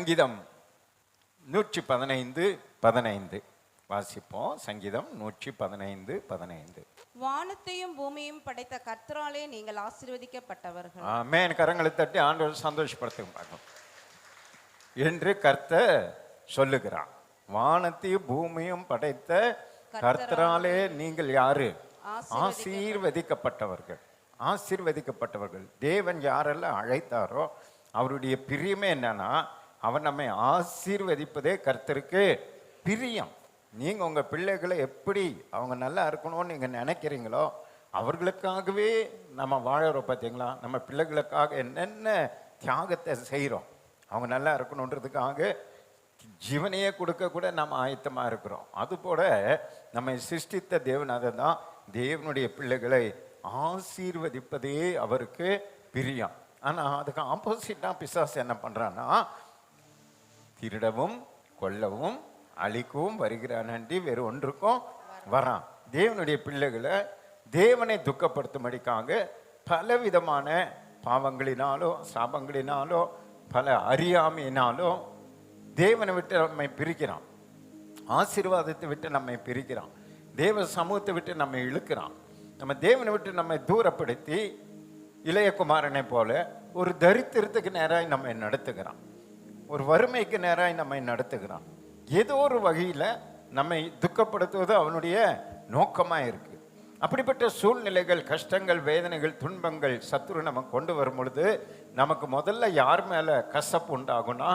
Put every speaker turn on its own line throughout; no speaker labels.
சங்கீதம் 115:15 வாசிப்போம். சங்கீதம் 115:15.
வானத்தையும் பூமியையும் படைத்த கர்த்தராலே நீங்கள் ஆசீர்வதிக்கப்பட்டவர்கள்.
ஆமென். கரங்களை தட்டி ஆண்டவரை சந்தோஷப்படுத்துங்க என்று கர்த்தர் சொல்லுகிறார். வானத்தையும் பூமியும் படைத்த கர்த்தராலே நீங்கள் யாரு? ஆசீர்வதிக்கப்பட்டவர்கள். ஆசீர்வதிக்கப்பட்டவர்கள். தேவன் யாரெல்லாம் அழைத்தாரோ அவருடைய பிரியமே என்னன்னா, அவர் நம்மை ஆசீர்வதிப்பதே கர்த்தருக்கு பிரியம். நீங்க உங்க பிள்ளைகளை எப்படி அவங்க நல்லா இருக்கணும்னு நீங்க நினைக்கிறீங்களோ அவர்களுக்காகவே நம்ம வாழறோம். பார்த்தீங்களா? நம்ம பிள்ளைகளுக்காக என்னென்ன தியாகத்தை செய்கிறோம். அவங்க நல்லா இருக்கணுன்றதுக்காக ஜீவனையே கொடுக்க கூட நம்ம ஆயத்தமாக இருக்கிறோம். அதுபோல நம்மை சிருஷ்டித்த தேவன் அதை தான், தேவனுடைய பிள்ளைகளை ஆசீர்வதிப்பதே அவருக்கு பிரியம். ஆனால் அதுக்கு ஆப்போசிட்டாக பிசாசு என்ன பண்ணுறான்னா, திருடவும் கொல்லவும் அழிக்கவும் வருகிறானன்றி வேறு ஒன்றுக்கும் வரான். தேவனுடைய பிள்ளைகளை தேவனை துக்கப்படுத்தும்படிக்காக பலவிதமான பாவங்களினாலோ சாபங்களினாலோ பல அறியாமையினாலோ தேவனை விட்டு நம்மை பிரிக்கிறான். ஆசீர்வாதத்தை விட்டு நம்மை பிரிக்கிறான். தேவ சமூகத்தை விட்டு நம்மை இழுக்கிறான். நம்ம தேவனை விட்டு நம்மை தூரப்படுத்தி இளையகுமாரனை போல ஒரு தரித்திரத்துக்கு நேராய் நம்மை நடத்துகிறான். ஒரு வறுமைக்கு நேராய் நம்மை நடத்துகிறான். ஏதோ ஒரு வகையில் நம்மை துக்கப்படுத்துவது அவனுடைய நோக்கமாக இருக்கு. அப்படிப்பட்ட சூழ்நிலைகள், கஷ்டங்கள், வேதனைகள், துன்பங்கள் சத்துரு நமக்கு கொண்டு வரும் பொழுது நமக்கு முதல்ல யார் மேலே கசப்பு உண்டாகும்னா,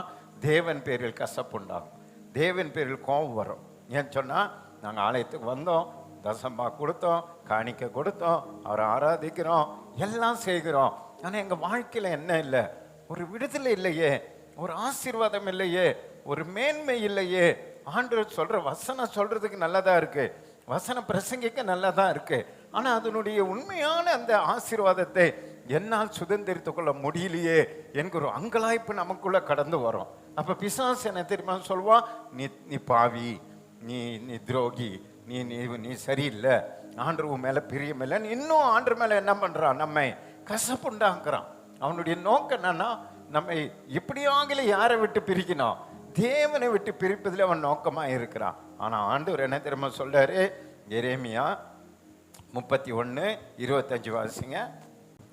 தேவன் பேரில் கசப்பு உண்டாகும். தேவன் பேரில் கோபம் வரும். ஏன்னு சொன்னால், நாங்கள் ஆலயத்துக்கு வந்தோம், தசமா கொடுத்தோம், காணிக்கை கொடுத்தோம், அவரை ஆராதிக்கிறோம், எல்லாம் செய்கிறோம். ஆனால் எங்கள் வாழ்க்கையில் என்ன இல்லை? ஒரு விடுதலை இல்லையே, ஒரு ஆசீர்வாதம் இல்லையே, ஒரு மேன்மை இல்லையே. ஆண்டவர் சொல்ற வசனம் சொல்றதுக்கு நல்லதா இருக்கு, வசனம் பிரசங்கிக்க நல்லதா இருக்கு, ஆனா அதனுடைய உண்மையான அந்த ஆசீர்வாதத்தை என்னால் சுதந்திரித்துக் கொள்ள முடியலையே என்கிற அங்கலாய்ப்பு நமக்குள்ள கடந்து வரும். அப்ப பிசாசு என்ன தெரியுமா சொல்வா? நீ பாவி, நீ துரோகி, நீ சரியில்லை, ஆண்டவர் மேல பிரியமில்லை. இன்னும் ஆண்டவர் மேல என்ன பண்றான்? நம்மை கசப்புண்டாக்குறான். அவனுடைய நோக்கம் என்னன்னா, நம்மை எப்படியாகல யாரை விட்டு பிரிக்கணும்? தேவனை விட்டு பிரிப்பதில் அவன் நோக்கமா இருக்கிறான். ஆனா ஆண்டவர் என்ன தெரியுமா சொல்றாரு? எரேமியா 31:25 வாசிங்க.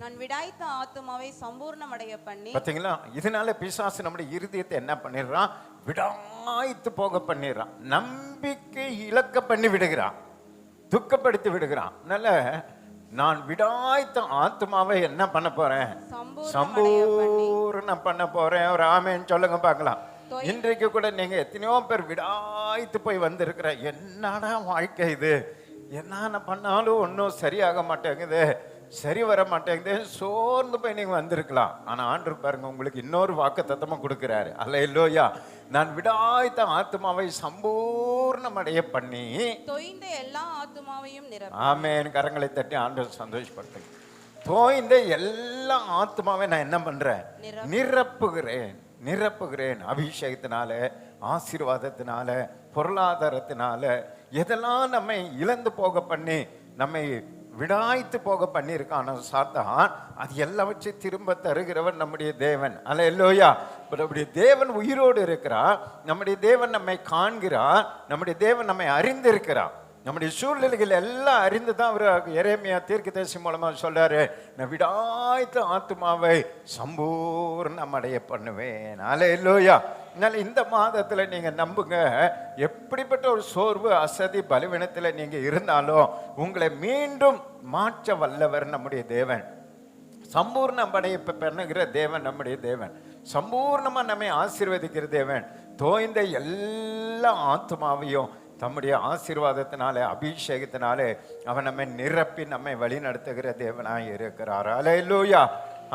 நான் விடாய்த்த ஆத்துமாவை சம்பூர்ணமடைய பண்ணி.
பாத்தீங்களா? இதனால பிசாசு நம்முடைய இருதயத்தை என்ன பண்ணிடுறான்? விடாய்த்து போக பண்ணிடுறான். நம்பிக்கை இழக்க பண்ணி விடுகிறான், துக்கப்படுத்தி விடுகிறான். அதனால நான் விடாய்த்த ஆத்மாவை என்ன பண்ண போறேன்? சம்பூர்ணம் பண்ண போறேன். ஒரு ஆமேன்னு சொல்லுங்க பார்க்கலாம். இன்றைக்கு கூட நீங்க எத்தனையோ பேர் விடாய்த்து போய் வந்திருக்கிற, என்னடா வாழ்க்கை இது, என்ன பண்ணாலும் ஒன்றும் சரியாக மாட்டேங்குது, சரி வர மாட்டேங்குது, சோர்ந்து போய் நீங்க வந்திருக்கலாம். ஆனா ஆண்டவர் பாருங்க, உங்களுக்கு இன்னொரு வாக்குத்தத்தமா கொடுக்கிறாரு. அல்லேலூயா. நான் விடாய்த்த ஆத்மாவை சம்பூர்ணமடைய பண்ணி
தோய்ந்த எல்லா ஆத்மாவையும் நிரப்ப.
ஆமென். கரங்களை தட்டி ஆண்டவர் சந்தோஷப்படுத்துங்க. தோய்ந்த எல்லா ஆத்மாவை நான் என்ன பண்றேன்? நிரப்புகிறேன். அபிஷேகத்தினால, ஆசீர்வாதத்தினால, பொருளாதாரத்தினால, எதெல்லாம் நம்மை இழந்து போக பண்ணி நம்மை விடாய்த்து போக பண்ணியிருக்கான சாத்தான், அது எல்லாம் வச்சு திரும்ப தருகிறவன் நம்முடைய தேவன். அல்லேலூயா. நம்முடைய தேவன் உயிரோடு இருக்கிறார். நம்முடைய தேவன் நம்மை காண்கிறார். நம்முடைய தேவன் நம்மை அறிந்திருக்கிறார். நம்முடைய சூழ்நிலைகள் எல்லாம் அறிந்து தான் அவர் எரேமியா தீர்க்கதரிசி மூலமா சொல்றாரு, நான் விடாய்த்த ஆத்துமாவை சம்பூர்ணமடைய பண்ணுவேன். அல்லேலூயா. அதனால இந்த மாதத்துல நீங்க நம்புங்க, எப்படிப்பட்ட ஒரு சோர்வு, அசதி, பலவீனத்துல நீங்க இருந்தாலும் உங்களை மீண்டும் மாற்ற வல்லவர் நம்முடைய தேவன். சம்பூர்ணம் அடைய பண்ணுகிற தேவன் நம்முடைய தேவன். சம்பூர்ணமா நம்மை ஆசீர்வதிக்கிற தேவன். தோய்ந்த எல்லா ஆத்மாவையும் தம்முடைய ஆசீர்வாதத்தினால, அபிஷேகத்தினாலே அவன் நம்மை நிரப்பி நம்மை வழி நடத்துகிற தேவனாய் இருக்கிறார். அல்லேலூயா,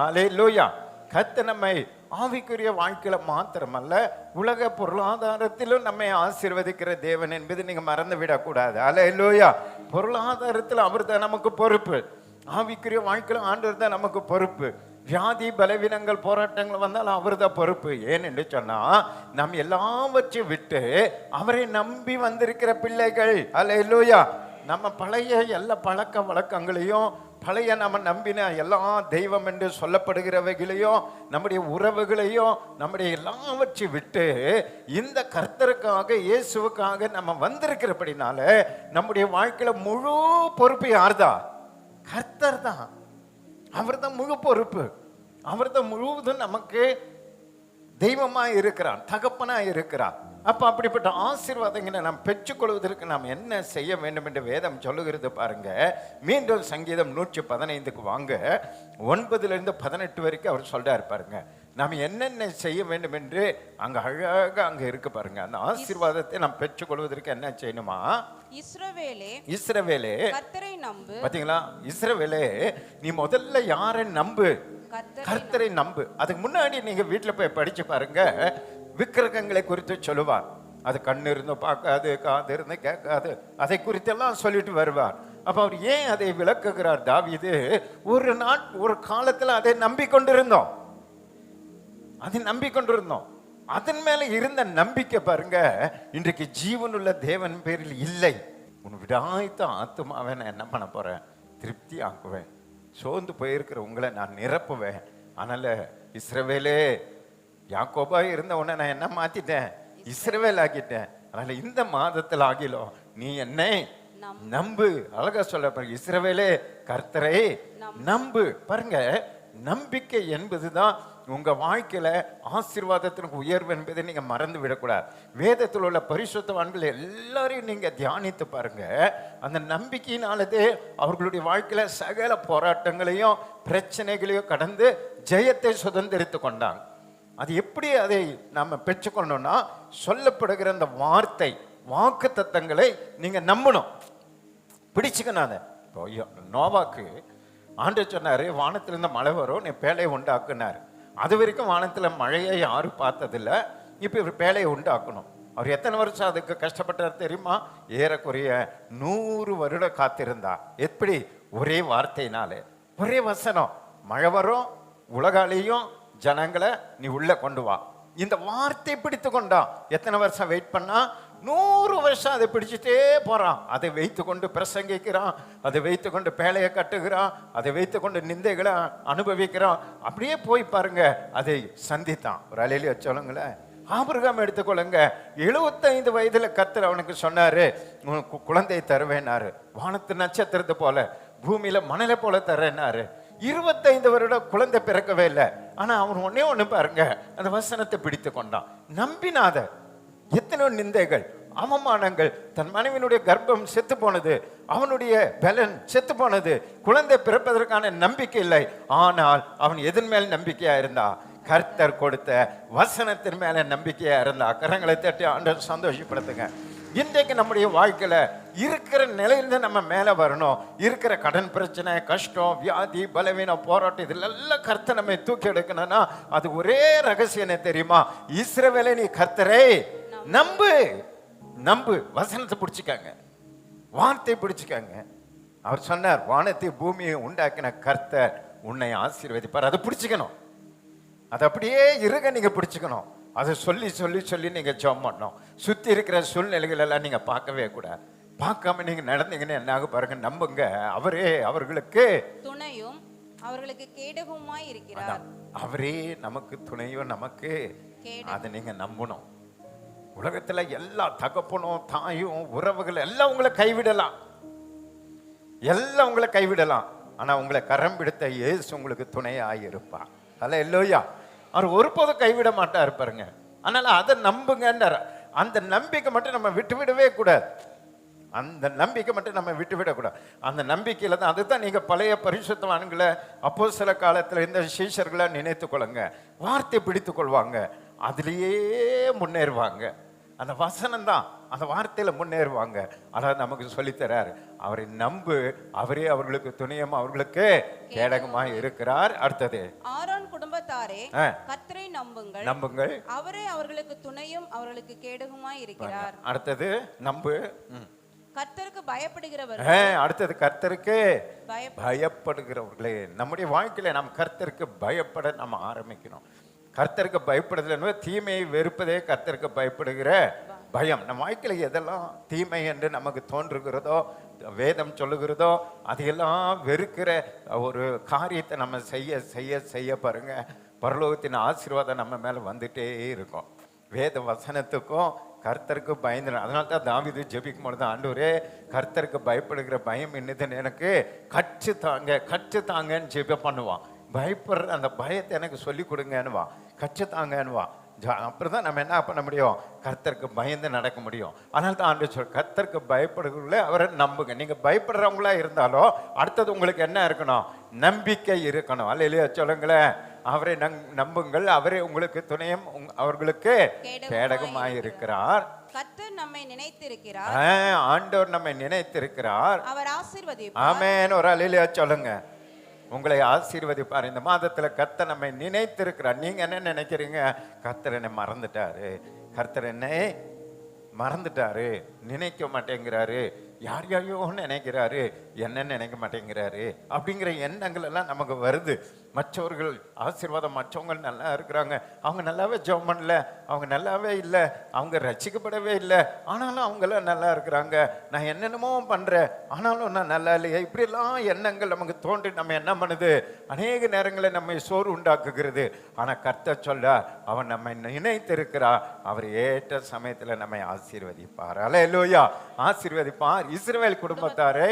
அல்லேலூயா. கர்த்தர் நம்மை ஆவிக்குரிய வாழ்க்கையில மாத்திரமல்ல, உலக பொருளாதாரத்திலும் நம்மை ஆசீர்வதிக்கிற தேவன் என்பது நீங்க மறந்து விடக்கூடாது. அல்லேலூயா. பொருளாதாரத்தில் அவர் தான் நமக்கு பொறுப்பு. ஆவிக்குரிய வாழ்க்கையில ஆண்டவர் தான் நமக்கு பொறுப்பு. வியாதி, பலவீனங்கள், போராட்டங்கள் வந்தாலும் அவர் தான் பொறுப்பு. ஏன் என்று சொன்னா, நாம் எல்லாவற்றையும் விட்டு அவரை நம்பி வந்திருக்கிற பிள்ளைகள். அல்லேலூயா. நம்ம பழைய எல்லா பழக்க வழக்கங்களையும் பழைய நம்ம நம்பின எல்லா தெய்வம் என்று சொல்லப்படுகிறவைகளையும் நம்முடைய உறவுகளையும் நம்முடைய எல்லாவற்றையும் விட்டு இந்த கர்த்தருக்காக இயேசுவுக்காக நம்ம வந்திருக்கிறபடினால நம்முடைய வாழ்க்கையில முழு பொறுப்பு யார்தான்? கர்த்தர் தான். அவர் தான் முழு பொறுப்பு. அவர் தான் முழுவதும் நமக்கு தெய்வமா இருக்கிறார், தகப்பனா இருக்கிறார். அப்ப அப்படிப்பட்ட ஆசீர்வாதங்களை நாம் பெற்றுக்கொள்வதற்கு நாம் என்ன செய்ய வேண்டும் என்று வேதம் சொல்லுகிறது பாருங்க. மீண்டும் சங்கீதம் 115க்கு வாங்க, 9-18 வரைக்கும் அவர் சொல்றாரு பாருங்க. நாம் என்னென்ன செய்ய வேண்டும் என்று அங்க அழகா அங்க இருக்கு பாருங்க. அந்த ஆசீர்வாதத்தை நாம் பெற்றுக்கொள்வதற்கு என்ன செய்யணுமா? இஸ்ரவேலே
கர்த்தரை நம்பு.
பாத்தீங்களா? இஸ்ரவேலே நீ முதல்ல யாரை நம்பு? கர்த்தரை நம்பு. அதுக்கு முன்னாடி நீங்க வீட்டுல போய் படிச்சு பாருங்க. விக்கிரகங்களை குறித்து சொல்லுவார். அது கண்ணு இருந்து பார்க்காது, காது இருந்து கேட்காது, அதை குறித்தெல்லாம் சொல்லிட்டு வருவார். அப்ப அவர் ஏன் அதை விளக்குகிறார் தாவீது? ஒரு காலத்துல அதை நம்பிக்கொண்டிருந்தோம், அதன் மேல இருந்த நம்பிக்கை பாருங்க இன்றைக்கு ஜீவனுள்ள தேவன் பேரில் இல்லை. உன் விடாய்த்த ஆத்துமாவை நான் என்ன பண்ண போறேன்? திருப்தி ஆக்குவேன். சோர்ந்து போயிருக்கிற உங்களை நான் நிரப்புவேன். அதனால இஸ்ரவேலே, யாக்கோபா இருந்த உடனே நான் என்ன மாத்திட்டேன்? இஸ்ரவேல் ஆக்கிட்டேன். அதனால இந்த மாதத்தில் ஆகிலோ நீ என்னை நம்பு. அழகா சொல்ல பாருங்க, இஸ்ரவேலே கர்த்தரை நம்பு. பாருங்க, நம்பிக்கை என்பதுதான் உங்க வாழ்க்கையில ஆசீர்வாதத்திற்கு உயர்வு என்பதை நீங்க மறந்து விடக்கூடாது. வேதத்தில் உள்ள பரிசுத்தவான்கள் எல்லாரையும் நீங்க தியானித்து பாருங்க. அந்த நம்பிக்கையினாலதே அவர்களுடைய வாழ்க்கையில சகல போராட்டங்களையும் பிரச்சனைகளையும் கடந்து ஜெயத்தை சுதந்திரித்து கொண்டாங்க. அது எப்படி அதை நாம பெற்றுக்கொள்ளணும்னா, சொல்லப்படுகிற அந்த வார்த்தை, வாக்கு தத்தங்களை நீங்க நம்பணும், பிடிச்சுக்கணும். அதை நோவாக்கு ஆண்டவர் சொன்னாரு, வானத்திலிருந்து மழை வரும், நீ பேழையை உண்டாக்குனாரு. அது வரைக்கும் வானத்துல மழையை யாரும் பார்த்ததில்ல. இப்ப இவர் பேழையை உண்டாக்கணும். அவர் எத்தனை வருஷம் அதுக்கு கஷ்டப்பட்டார் தெரியுமா? ஏறக்குறைய 100 வருடம் காத்திருந்தார். எப்படி? ஒரே வார்த்தையினாலே, ஒரே வசனம், மழை வரும், உலகாலையும் ஜனங்களை நீ உள்ள கொண்டு வா. இந்த வார்த்தை பிடித்து கொண்டான். எத்தனை வருஷம் வெயிட் பண்ணா? 100 வருஷம் அதை பிடிச்சிட்டே போறான். அதை வைத்து கொண்டு பிரசங்கிக்கிறான், அதை வைத்து கொண்டு பேழையை கட்டுகிறான், அதை வைத்து கொண்டு நிந்தைகளை அனுபவிக்கிறான். அப்படியே போய் பாருங்க, அதை சந்தித்தான். ஒரு அலையில சொல்லுங்களேன். ஆபிரகாம் எடுத்துக்கொள்ளுங்க. 75 வயதுல கர்த்தர் அவனுக்கு சொன்னாரு, உனக்கு குழந்தை தருவேனாரு. வானத்து நட்சத்திரத்தை போல, பூமியில மணலை போல தரேன்னாரு. 25 வருடம் குழந்தை பிறக்கவே இல்லை. ஆனா அவன் ஒன்னே ஒண்ணு பாருங்க, அந்த வசனத்தை பிடித்து கொண்டான், நம்பினாத. எத்தனையோ நிந்தைகள், அவமானங்கள், தன் மனைவியினுடைய கர்ப்பம் செத்து போனது, அவனுடைய பலன் செத்து போனது, குழந்தை பிறப்பதற்கான நம்பிக்கை இல்லை. ஆனால் அவன் எதன் மேல் நம்பிக்கையா இருந்தா? கர்த்தர் கொடுத்த வசனத்தின் மேல நம்பிக்கையா இருந்தா. கரங்களை தட்டி ஆண்டவர் சந்தோஷப்படுத்துங்க. இன்றைக்கு நம்முடைய வாழ்க்கையில இருக்கிற நிலையிலிருந்து நம்ம மேல வரணும். இருக்கிற கடன் பிரச்சனை, கஷ்டம், வியாதி, பலவீனம், போராட்டம், இதுல எல்லாம் கர்த்தர் நம்ம தூக்கி எடுக்கணும்னா அது ஒரே ரகசியம் என்ன தெரியுமா? இஸ்ரவேலே நீ கர்த்தரை நம்பு. நம்பு. வசனத்தை பிடிச்சிக்காங்க, வார்த்தை பிடிச்சிக்காங்க. அவர் சொன்னார், வானத்தை பூமியை உண்டாக்கின கர்த்தர் உன்னை ஆசீர்வதிப்பார். அதை பிடிச்சிக்கணும். அது அப்படியே இருக்க நீங்க பிடிச்சிக்கணும். அதை சொல்லி சொல்லி சொல்லி நீங்க ஜெபம் பண்ணணும். சுத்தி இருக்கிற சூழ்நிலைகள் எல்லாம் நீங்க பார்க்கவே கூடாது. பார்க்காம நீங்க நடந்தீங்கன்னு என்னாக பாருங்க, நம்புங்க. அவரே அவர்களுக்கு
துணையும் அவர்களுக்கு கேடகமாய் இருக்கிறார்.
அவரே நமக்கு துணையும் நமக்கு. அதை நீங்க நம்பணும். உலகத்துல எல்லா தகப்பனும் தாயும் உறவுகள் எல்லாம் உங்களை கைவிடலாம், எல்லாம் உங்களை கைவிடலாம். ஆனா உங்களை கரம் பிடித்த இயேசு உங்களுக்கு துணையாய் இருப்பார். அல்லேலூயா. அவர் ஒருபோதும் கைவிட மாட்டார் பாருங்க. அதனால அதை நம்புங்கன்றார். அந்த நம்பிக்கை மட்டும் நம்ம விட்டுவிடவே கூடாது. அந்த நம்பிக்கை மட்டும் நம்ம விட்டுவிடக்கூடாது. அந்த நம்பிக்கையில தான், அதுதான் நீங்க பழைய பரிசுத்தவான்களை, அப்போஸ்தல காலத்துல இந்த சீஷர்களை நினைத்து கொள்ளுங்க. வார்த்தை பிடித்து கொள்வாங்க, அதுலேயே முன்னேறுவாங்க. அந்த வசனம் தான், அந்த வார்த்தையில முன்னேறுவாங்க. அதாவது நமக்கு சொல்லித்தரார், அவரை நம்பு, அவரே அவர்களுக்கு துணையும் அவர்களுக்கு கேடகமாய் இருக்கிறார். அடுத்தது,
ஆரோன் குடும்பத்தாரே கர்த்தரை நம்புங்கள்,
நம்புங்கள்,
அவரே அவர்களுக்கு துணையும் அவர்களுக்கு கேடகமாய் இருக்கிறார்.
அடுத்தது நம்பு.
கர்த்தருக்கு பயப்படுகிறவர்.
அடுத்தது கர்த்தருக்கு பயப்படுகிறவர்களே. நம்முடைய வாழ்க்கையில நாம் கர்த்தருக்கு பயப்பட நம்ம ஆரம்பிக்கணும். கர்த்தருக்கு பயப்படுதல் என்பது தீமையை வெறுப்பதே கர்த்தருக்கு பயப்படுகிற பயம். நம்ம வாழ்க்கையில் எதெல்லாம் தீமை என்று நமக்கு தோன்றுகிறதோ, வேதம் சொல்லுகிறதோ, அதையெல்லாம் வெறுக்கிற ஒரு காரியத்தை நம்ம செய்ய செய்ய செய்ய பாருங்க, பரலோகத்தின் ஆசீர்வாதம் நம்ம மேலே வந்துட்டே இருக்கும். வேத வசனத்துக்கும் கர்த்தருக்கு பயந்து, அதனால தான் தாவீது ஜெபிக்கும் பொழுது, ஆண்டவரே கர்த்தருக்கு பயப்படுகிற பயம் என்னதுன்னு எனக்கு கற்றுத்தாங்கன்னு ஜெபம் பண்ணுவான். பயப்படுற அந்த பயத்தை எனக்கு சொல்லி கொடுங்கன்னுவா, கற்றுத்தாங்கன்னுவா. அப்புறம் தான் நம்ம என்ன பண்ண முடியும், கர்த்தருக்கு பயந்து நடக்க முடியும். அதனால தான் ஆண்டு சொல், கர்த்தருக்கு பயப்படுகிறவங்களே அவரை நம்புங்க. நீங்க பயப்படுறவங்களா இருந்தாலும் அடுத்தது உங்களுக்கு என்ன இருக்கணும், நம்பிக்கை இருக்கணும். அல்லேலூயா சொல்லுங்களேன். அவரை நம்புங்கள், அவரே உங்களுக்கு துணையும் அவர்களுக்கு கேடகமாய் இருக்கிறார்.
கர்த்தர் நம்மை நினைத்திருக்கிறார்.
ஆண்டவர் நம்மை நினைத்திருக்கிறார்.
அவர் ஆசீர்வதிப்பார்.
ஆமென். ஒரு அல்லேலூயா சொல்லுங்க. உங்களை ஆசீர்வதிப்பார். இந்த மாதத்துல கர்த்தர் நம்மை நினைத்திருக்கிறார். நீங்க என்ன நினைக்கிறீங்க, கர்த்தர் என்னை மறந்துட்டாரு, கர்த்தர் என்னை மறந்துட்டாரு, நினைக்க மாட்டேங்கிறாரு, யார் யாரையோ நினைக்கிறாரு, என்ன நினைக்க மாட்டேங்கிறாரு அப்படிங்கிற எண்ணங்கள் எல்லாம் நமக்கு வருது. மற்றவர்கள் ஆசீர்வாதம், மற்றவங்க நல்லா இருக்கிறாங்க, அவங்க நல்லாவே ஜெபம் பண்ணல, அவங்க நல்லாவே இல்லை, அவங்க ரட்சிக்கப்படவே இல்லை, ஆனாலும் அவங்களாம் நல்லா இருக்கிறாங்க, நான் என்னென்னமோ பண்ணுறேன் ஆனாலும் நான் நல்லா இல்லையே, இப்படியெல்லாம் எண்ணங்கள் நமக்கு தோன்றி நம்ம என்ன பண்ணுது, அநேக நேரங்களில் நம்மை சோறு உண்டாக்குகிறது. ஆனால் கர்த்தர் சொல்ல, அவன் நம்மை நினைத்திருக்கிறார், அவர் ஏற்ற சமயத்தில் நம்மை ஆசீர்வதிப்பார். அல்லேலூயா. ஆசீர்வதிப்பார். இஸ்ரவேல் குடும்பத்தாரை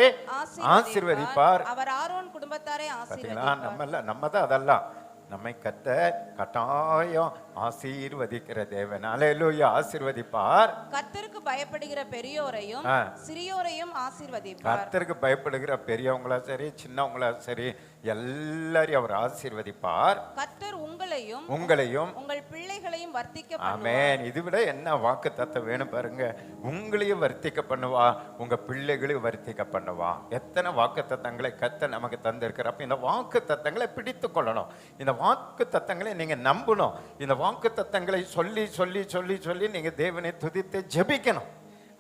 ஆசீர்வதிப்பார்.
அவர் ஆரோன் குடும்பத்தாரை ஆசீர்வதிப்பார்.
நம்ம தான் அதெல்லாம் நம்மை கட்டாயம் ஆசீர்வதிக்கிற தேவன். அல்லேலூயா. ஆசீர்வதிப்பார்.
கர்த்தருக்கு பயப்படுகிற பெரியோரையும் சிறியோரையும் ஆசீர்வதிப்பார்.
கர்த்தருக்கு பயப்படுகிற பெரியவங்களா சரி, சின்னவங்களா சரி, எல்லாரையும் அவர் ஆசீர்வதிப்பார்.
கர்த்தர் உங்களையும்
உங்கள்
பிள்ளைகளையும் வர்த்திக்க பண்ணுவார்.
ஆமென். இதுவிட என்ன வாக்கு தத்தம் வேணும் பாருங்க. உங்களையும் வர்த்திக்க பண்ணுவா, உங்க பிள்ளைகளையும் வர்த்திக்க பண்ணுவா. எத்தனை வாக்கு தத்தங்களை கர்த்தர் நமக்கு தந்திருக்கிறார். அப்ப இந்த வாக்கு தத்தங்களை பிடித்து கொள்ளணும். இந்த வாக்கு தத்தங்களை நீங்க நம்பணும். இந்த வாக்கு தத்தங்களை சொல்லி சொல்லி சொல்லி சொல்லி நீங்க தேவனை துதித்து ஜெபிக்கணும்.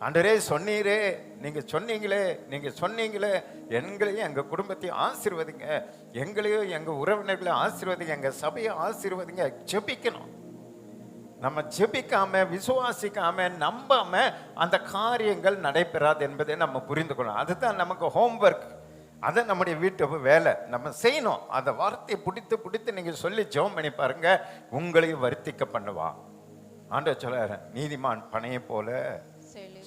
ஆண்டவரே சொன்னீரே, நீங்க சொன்னீங்களே, எங்களையும் எங்க குடும்பத்தையும் ஆசீர்வதிங்க, எங்களையும் எங்க உறவினர்களை ஆசீர்வதிங்க, எங்க சபையை ஆசீர்வதிங்க. ஜெபிக்கணும். நம்ம ஜெபிக்காம, விசுவாசிக்காம, நம்பாம அந்த காரியங்கள் நடைபெறாது என்பதை நம்ம புரிந்து கொள்ளணும். அதுதான் நமக்கு ஹோம்ஒர்க். அதை நம்முடைய வீட்டு வேலை நம்ம செய்யணும். அந்த வார்த்தையை பிடித்து நீங்க சொல்லி ஜெபம் பண்ணி பாருங்க, உங்களையும் வர்த்திக்க பண்ணுவா. ஆண்டவர் சொல்றாரு, நீதிமான் பனையை போல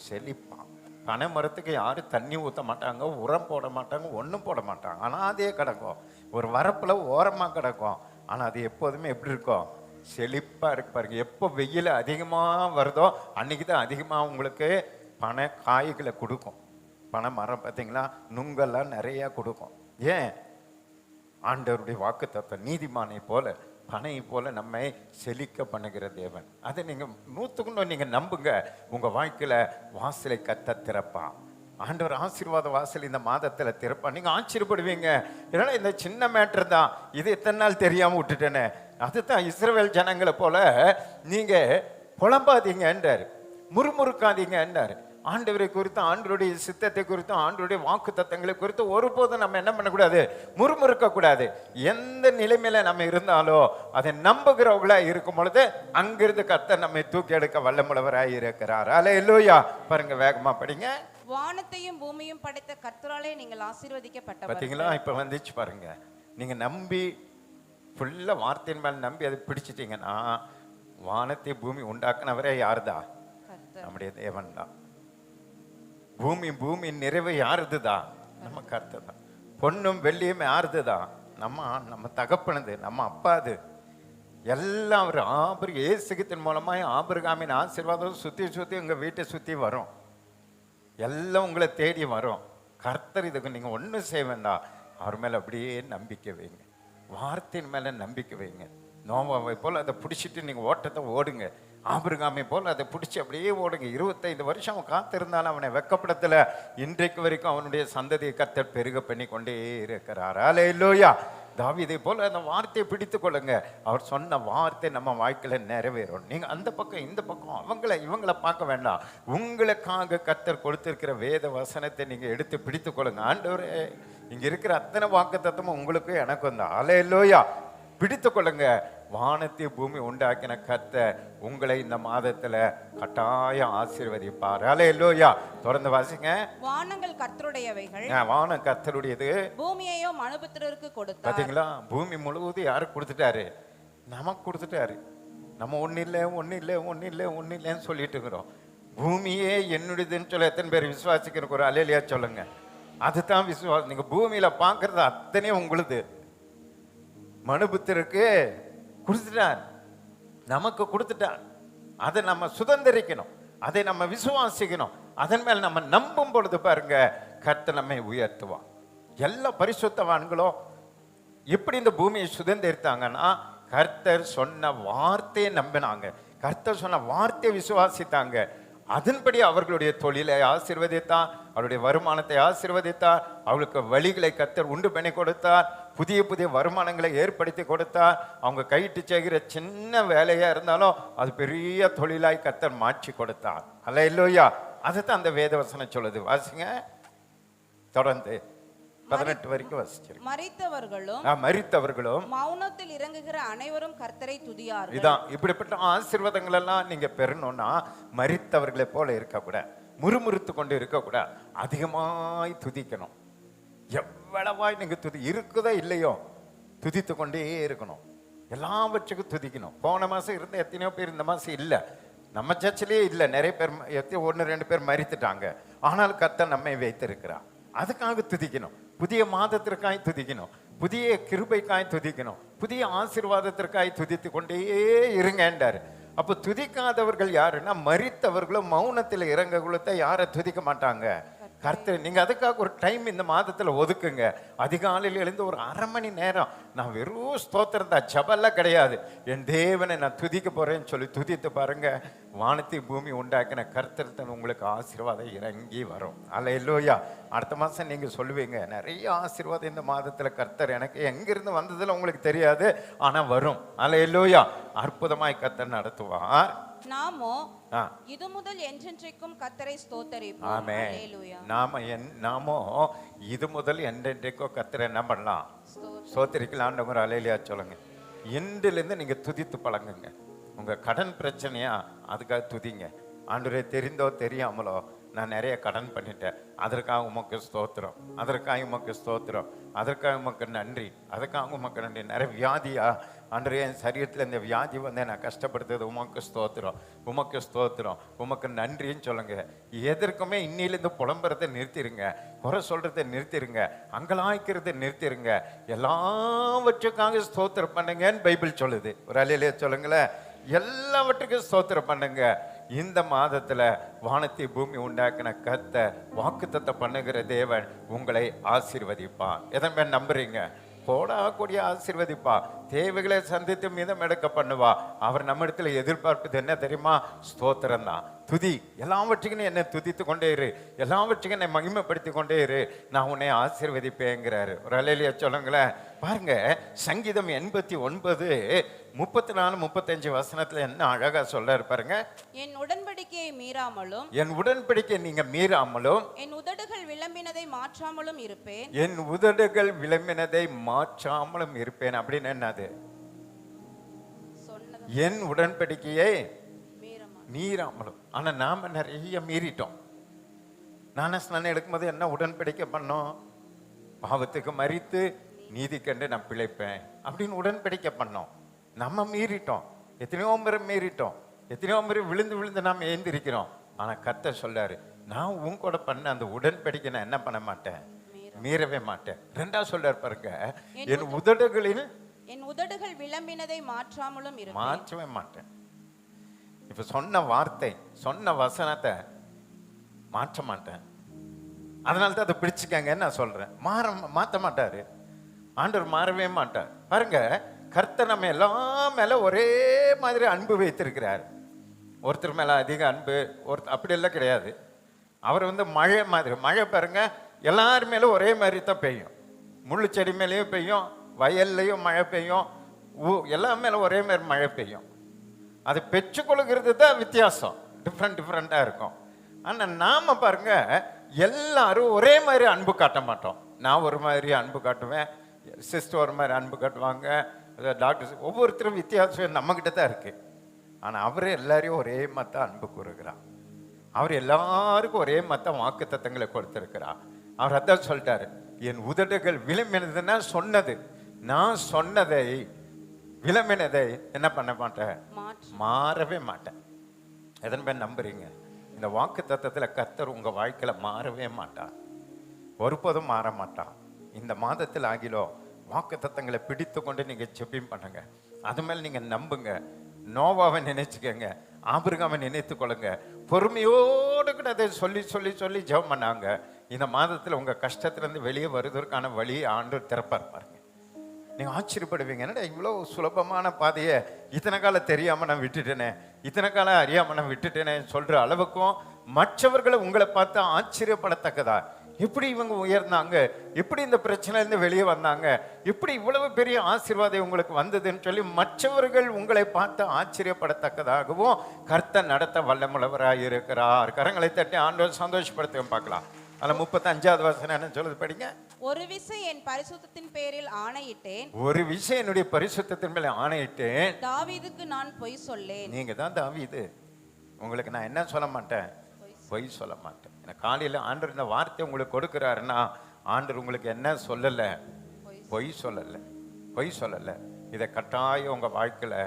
செழிப்பான். பனை மரத்துக்கு யாரும் தண்ணி ஊற்ற மாட்டாங்க, உரம் போட மாட்டாங்க, ஒன்றும் போட மாட்டாங்க. ஆனால் அதே கிடக்கும், ஒரு வரப்பில் ஓரமாக கிடக்கும். ஆனால் அது எப்போதுமே எப்படி இருக்கும், செழிப்பாக இருக்கு பாருங்க. எப்போ வெயில் அதிகமாக வருதோ அன்னைக்கு தான் அதிகமாக உங்களுக்கு பனை காய்களை கொடுக்கும். பனை மரம் பார்த்தீங்களா, நுங்கெல்லாம் நிறையா கொடுக்கும். ஏன், ஆண்டவருடைய வாக்கு தத்தம் நீதிமானை போல பனை போல நம்மை செழிக்க பண்ணுகிற தேவன். அதை நீங்க 100% நீங்க நம்புங்க. உங்க வாழ்க்கையில வாசலை கத்த திறப்பா. ஆண்டவர் ஆசீர்வாத வாசல் இந்த மாதத்துல திறப்பா. நீங்க ஆச்சரியப்படுவீங்க, ஏன்னா இந்த சின்ன மேட்டர் தான், இது எத்தனை நாள் தெரியாம விட்டுட்டேனே. அதுதான் இஸ்ரவேல் ஜனங்களை போல நீங்க புலம்பாதீங்க என்றார், முறுமுறுக்காதீங்க என்றார். ஆண்டவரை குறித்து, ஆண்டவருடைய சித்தத்தை குறித்து, ஆண்டவருடைய வாக்கு தத்தங்களை குறித்து ஒருபோதும் நம்ம என்ன பண்ணக்கூடாது, முறுமுறுக்க கூடாது. எந்த நிலைமையில நம்ம இருந்தாலோ அதை நம்புகிறவங்களா இருக்கும் பொழுது அங்கிருந்து கர்த்தர் நம்மை தூக்கி எடுக்க வல்லமுள்ளவராய் இருக்கிறார். அல்லேலூயா. பாருங்க, வேகமா படிங்க.
வானத்தையும் பூமியும் படைத்த கர்த்தராலே நீங்கள் ஆசீர்வதிக்கப்பட்டவர்கள்.
பாத்தீங்களா, இப்ப வந்துச்சு பாருங்க. நீங்க நம்பி ஃபுல்லா வார்த்தையின் மேல நம்பி அதை பிடிச்சிட்டீங்கன்னா, வானத்தை பூமி உண்டாக்குனவரே யாருதான், நம்முடைய தேவன் தான். பூமி நிறைவு யாருதுதான், நம்ம கர்த்தர் தான். பொண்ணும் வெள்ளியும் யாருதுதான், நம்ம தகப்பனது, நம்ம அப்பாது. எல்லாம் அவர் இயேசுவின் மூலமா ஆபிரகாமின் ஆசீர்வாதம் சுத்தி உங்க வீட்டை சுத்தி வரும். எல்லாம் உங்களை தேடி வரும். கர்த்தர் இதுக்கு நீங்க ஒன்றும் செய்ய வேண்டாம், அவர் மேல அப்படியே நம்பிக்கை வைங்க, வார்த்தையின் மேல நம்பிக்கை வைங்க. நோவாவை போல அதை பிடிச்சிட்டு நீங்க ஓட்டத்தை ஓடுங்க. ஆபிரகாமை போல் அதை பிடிச்சி அப்படியே ஓடுங்க. 25 வருஷம் அவன் காத்திருந்தாலும் அவனை வெட்கப்படத்துல. இன்றைக்கு வரைக்கும் அவனுடைய சந்ததியை கர்த்தர் பெருக பண்ணி கொண்டே இருக்கிறார். அல்லேலூயா. தாவீதை போல அந்த வார்த்தையை பிடித்து கொள்ளுங்க. அவர் சொன்ன வார்த்தை நம்ம வாழ்க்கையில நிறைவேறும். நீங்க அந்த பக்கம் இந்த பக்கம் இவங்களை பார்க்க வேண்டாம். உங்களுக்காக கர்த்தர் கொடுத்திருக்கிற வேத வசனத்தை நீங்க எடுத்து பிடித்து கொள்ளுங்க. ஆண்டவரே, இங்க இருக்கிற அத்தனை வாக்குத்தத்தமும் உங்களுக்கும் எனக்கும் தான். அல்லேலூயா. பிடித்து கொள்ளுங்க. வானத்தை பூமி உண்டாக்கின கர்த்தர் உங்களை இந்த மாதத்துல கட்டாயம் ஆசீர்வதிப்பார். அல்லேலூயா. தொடர்ந்து வாசிங்க.
வானங்கள் கர்த்தருடையவைகள்,
வானம் கர்த்தருடையது,
பூமியையோ மனுபுத்திரருக்கு கொடுத்தார்.
பாத்தீங்களா? பூமி முழுவதும் யாருக்கு கொடுத்துட்டாரு? நமக்கு கொடுத்துட்டாரு. நம்ம ஒன்னும் இல்லைன்னு சொல்லிட்டு இருக்கிறோம். பூமியே என்னுடையதுன்னு சொல்ல எத்தனை பேர் விசுவாசிக்கிறோம்? ஒரு அல்லேலூயா சொல்லுங்க. அதுதான் விசுவாசம். நீங்க பூமியில பாக்குறது அத்தனையும் உங்களுது. மனுபுத்திரருக்கு கொடுத்துட்டார், நமக்கு கொடுத்துட்டார். அதை நம்ம சுதந்திரிக்கணும், அதை நம்ம விசுவாசிக்கணும். அதன் மேல் நம்ம நம்பும் பொழுது பாருங்க, கர்த்தர் நம்மை உயர்த்துவான். எல்லா பரிசுத்தவான்களும் எப்படி இந்த பூமியை சுதந்திரித்தாங்கன்னா, கர்த்தர் சொன்ன வார்த்தையை நம்பினாங்க, கர்த்தர் சொன்ன வார்த்தையை விசுவாசித்தாங்க. அதன்படி அவர்களுடைய தொழிலை ஆசீர்வதித்தார், அவருடைய வருமானத்தை ஆசீர்வதித்தார், அவளுக்கு வழிகளை கர்த்தர் உண்டு பண்ணி கொடுத்தார், புதிய புதிய வருமானங்களை ஏற்படுத்தி கொடுத்தார். அவங்க கையிட்டு செய்கிற சின்ன வேலையா இருந்தாலும் அது பெரிய தொழிலாய் கர்த்தர் மாற்றி கொடுத்தார். அல்லேலூயா. அதுதான் அந்த வேதவசனம் சொல்லுது. வாசிங்க தொடர்ந்து 18 வரைக்கும் வாசிச்சிருக்கேன். மரித்தவர்களும்
மௌனத்தில் இறங்குகிற அனைவரும் கர்த்தரை துதியார்கள்.
இதான் இப்படிப்பட்ட ஆசீர்வாதங்கள் எல்லாம் நீங்க பெறணும்னா மரித்தவர்களை போல இருக்கக்கூடாது, முறுமுறுத்து கொண்டு இருக்கக்கூடாது, அதிகமாய் துதிக்கணும். எவ்வளவாய் நீங்க இருக்குதோ இல்லையோ துதித்து கொண்டே இருக்கணும். எல்லாவற்றுக்கும் துதிக்கணும். போன மாசம் இருந்த எத்தனையோ பேர் இந்த மாசம் இல்லை, நம்ம சர்ச்சிலேயே இல்லை. நிறைய பேர் 1-2 பேர் மரித்துட்டாங்க. ஆனால் கர்த்தர் நம்மை வைத்திருக்கிறார். அதுக்காக துதிக்கணும். புதிய மாதத்திற்காய் துதிக்கணும், புதிய கிருபைக்காய் துதிக்கணும், புதிய ஆசீர்வாதத்திற்காய் துதித்து கொண்டே இருங்கன்றாரு. அப்போ துதிக்காதவர்கள் யாருன்னா மரித்தவர்களும் மௌனத்தில் இறங்க கொடுத்த யாரை துதிக்க மாட்டாங்க? கர்த்தர். நீங்க அதுக்காக ஒரு டைம் இந்த மாதத்துல ஒதுக்குங்க. அதிகாலையில் எழுந்து ஒரு 1/2 மணி நேரம் நான் வெறும் ஸ்தோத்திரம் தான், ஜபெல்லாம் கிடையாது, என் தேவனை நான் துதிக்க போறேன்னு சொல்லி துதித்து பாருங்க. வானத்தை பூமி உண்டாக்கின கர்த்தர் உங்களுக்கு ஆசீர்வாதம் இறங்கி வரும். அல்லேலூயா. அடுத்த மாசம் நீங்க சொல்லுவீங்க, நிறைய ஆசீர்வாதம் இந்த மாதத்துல கர்த்தர் எனக்கு எங்கிருந்து வந்ததுல உங்களுக்கு தெரியாது, ஆனா வரும். அல்லேலூயா. அற்புதமாய் கர்த்தர் நடத்துவார்.
நாமோ இது முதல் என்றென்றைக்கும் கர்த்தரை ஸ்தோத்தரிப்போம்.
ஆமென்.
அல்லேலூயா.
நாமோ இது முதல் என்றென்றைக்கும் கர்த்தரை என்ன பண்ணலாம்? ஸ்தோத்தரிக்கலாம். அல்லேலூயா சொல்லுங்க. இன்றிலிருந்து நீங்க துதித்து பழங்குங்க. உங்க கடன் பிரச்சனையா அதுக்காக துதிங்க. ஆண்டவரே, தெரிந்தோ தெரியாமலோ நான் நிறைய கடன் பண்ணிட்டேன், அதற்காக உமக்கு ஸ்தோத்திரம், அதற்காக உமக்கு ஸ்தோத்திரம், அதற்காக உமக்கு நன்றி, அதுக்காக உமக்கு நன்றி. நிறைய வியாதியா ஆண்டவரே, என் சரீரத்தில் இந்த வியாதி வந்து நான் கஷ்டப்படுத்துறது, உமக்கு ஸ்தோத்திரம், உமக்கு ஸ்தோத்திரம், உமக்கு நன்றின்னு சொல்லுங்க. எதற்குமே இன்னிலிருந்து புலம்புறதை நிறுத்திடுங்க, குறை சொல்றதை நிறுத்திடுங்க, அங்கலாய்க்கிறதை நிறுத்திடுங்க. எல்லாவற்றுக்காக ஸ்தோத்திரம் பண்ணுங்கன்னு பைபிள் சொல்லுது. ஒரு அல்லேலூயா சொல்லுங்களேன். எல்லாவற்றுக்கும் ஸ்தோத்திரம் பண்ணுங்க. இந்த மாதத்துல வானத்தை பூமி உண்டாக்கின கர்த்தர் வாக்குத்தத்தம் பண்ணுகிற தேவன் உங்களை ஆசீர்வதிப்பார். எதன் மேல் நம்புறீங்க? கோடா கூடிய ஆசீர்வதிப்பா, தேவைகளை சந்தித்து மீதம் எடுக்க பண்ணுவா. அவர் நம்ம இடத்துல எதிர்பார்ப்பது என்ன தெரியுமா? ஸ்தோத்திரம் தான். துதி. எல்லாவற்றுக்கும் என்னை துதித்து கொண்டே இரு, எல்லாவற்றுக்கும் என்னை மகிமைப்படுத்தி கொண்டே இரு, நான் உன்னை ஆசீர்வதிப்பேங்கிறாரு. ஒரு அல்லேலூயா சொல்லுங்களேன். பாருங்க, சங்கீதம் 89:34-35 வசனத்துல என்ன அழகா சொல்றாரு பாருங்க.
என் உடன்படிக்கையை மீறாமலும்,
என் உடன்படிக்கை நீங்க மீறாமலும்,
என் உதடுகள் விளம்பினதை மாற்றாமலும் இருப்பேன்.
என் உதடுகள் விளம்பினதை மாற்றாமலும் இருப்பேன். அப்படின்னு என்னது? என் உடன்படிக்கையை மீறாமலும். ஆனா நாம நிறைய மீறிட்டோம். ஞானஸ்நானம் எடுக்கும்போது என்ன உடன்படிக்கை பண்ணோம்? பாவத்துக்கு மரித்து நீதி கண்டு நான் பிழைப்பேன் அப்படின்னு உடன்படிக்கை பண்ணோம். நம்ம மீறிட்டோம், எத்தனையோ முறை மீறிட்டோம், எத்தனையோ முறை விழுந்து விழுந்து நாம் எழுந்திருக்கிறோம். ஆனா கர்த்தர் சொல்றாரு, நான் உன் கூட பண்ண அந்த உடன்படிக்கை நான் என்ன பண்ண மாட்டேன்? மீறவே மாட்டேன். 2 சொல்றாரு பாருங்க, என் உதடுகளில்
என் உதடுகள் விளம்பினதை மாற்றாமலும் இருப்பேன்.
மாற்றவே மாட்டேன். இப்ப சொன்ன வார்த்தை, சொன்ன வசனத்தை மாற்ற மாட்டேன். அதனால தான் அதை பிடிச்சுக்கங்கன்னு நான் சொல்றேன். மாற்ற மாட்டாரு ஆண்டவர், மாறவே மாட்டார். பாருங்க, கர்த்தர் நம்ம எல்லாம் மேல ஒரே மாதிரி அன்பு வைத்திருக்கிறார். ஒருத்தர் மேல அதிக அன்பு, அப்படி எல்லாம் கிடையாது. அவர் வந்து மழை மாதிரி. மழை பாருங்க, எல்லார் மேலும் ஒரே மாதிரி தான் பெய்யும். முள்ளு செடி மேலேயும் பெய்யும், வயல்லையும் மழை பெய்யும், எல்லா மேலும் ஒரே மாதிரி மழை பெய்யும். அது பெற்று கொள்கிறது தான் வித்தியாசம், டிஃப்ரெண்டா இருக்கும். ஆனா நாம பாருங்க, எல்லாரும் ஒரே மாதிரி அன்பு காட்ட மாட்டோம். நான் ஒரு மாதிரி அன்பு காட்டுவேன், சிஸ்டர் ஒரு மாதிரி அன்பு காட்டுவாங்க, டாக்டர் ஒவ்வொருத்தரும் வித்தியாசம் நம்மக்கிட்ட தான் இருக்கு. ஆனால் அவர் எல்லாரையும் ஒரே மத்த அன்பு கூறுகிறார். அவர் எல்லாருக்கும் ஒரே மத்த வாக்கு தத்தங்களை கொடுத்திருக்கிறார். அவர் அதான் சொல்லிட்டாரு, என் உதடுகள் விளம்பினதுன்னா சொன்னது, நான் சொன்னதை விளம்பினதை என்ன பண்ண மாட்டேன், மாறவே மாட்டேன். எதன் பேர் நம்புறீங்க? இந்த வாக்கு தத்தத்தில் கர்த்தர் உங்க வாழ்க்கையில மாறவே மாட்டார், ஒருபோதும் மாற மாட்டான். இந்த மாதத்தில் ஆகிலோ வாக்கு தத்தங்களை பிடித்து கொண்டு நீங்க ஜெபம் பண்ணுங்க. அது மேல நீங்க நம்புங்க. நோவாவை நினைச்சுக்கங்க, ஆபிரகாமை நினைத்து கொள்ளுங்க. பொறுமையோடு கூட அதை சொல்லி சொல்லி சொல்லி ஜெபம் பண்ணாங்க. இந்த மாதத்தில் உங்க கஷ்டத்திலிருந்து வெளியே வருவதற்கான வழி ஆண்டவர் திறப்பார் பாருங்க. நீங்க ஆச்சரியப்படுவீங்க, என்னடா இவ்வளோ சுலபமான பாதையை இத்தனை காலம் தெரியாம நான் விட்டுட்டேனே, இத்தனை காலம் அறியாம நான் விட்டுட்டேனே சொல்ற அளவுக்கும் மற்றவர்களை உங்களை பார்த்து ஆச்சரியப்படத்தக்கதா, எப்படி இவங்க உயர்ந்தாங்க, எப்படி இந்த பிரச்சனையிலிருந்து வெளியே வந்தாங்க, எப்படி இவ்வளவு பெரிய ஆசீர்வாதம் உங்களுக்கு வந்ததுன்னு சொல்லி மற்றவர்கள் உங்களை பார்த்து ஆச்சரியப்படத்தக்கதாகவும் கர்த்தர் நடத்த வல்லமுள்ளவராக இருக்கிறார். கரங்களை தட்டி ஆண்டவர் சந்தோஷப்படுத்த பார்க்கலாம். அதில் 35வது வசனம் என்ன சொல்லுது, படிங்க.
ஒரு விசை என் பரிசுத்தத்தின் பேரில் ஆணையிட்டேன்,
ஒரு விஷயம் என்னுடைய பரிசுத்தத்தின் மேல ஆணையிட்டேன்,
தாவீதுக்கு நான் பொய் சொல்லேன்.
நீங்க தான் தாவீது, உங்களுக்கு நான் என்ன சொல்ல மாட்டேன், பொய் சொல்ல மாட்டேன். காலையில் ஆண்டவர் இந்த வார்த்தை உங்களுக்கு கொடுக்குறாருன்னா ஆண்டவர் உங்களுக்கு என்ன சொல்லலை, பொய் சொல்லலை, பொய் சொல்லலை. இதை கட்டாயம் உங்க வாழ்க்கையில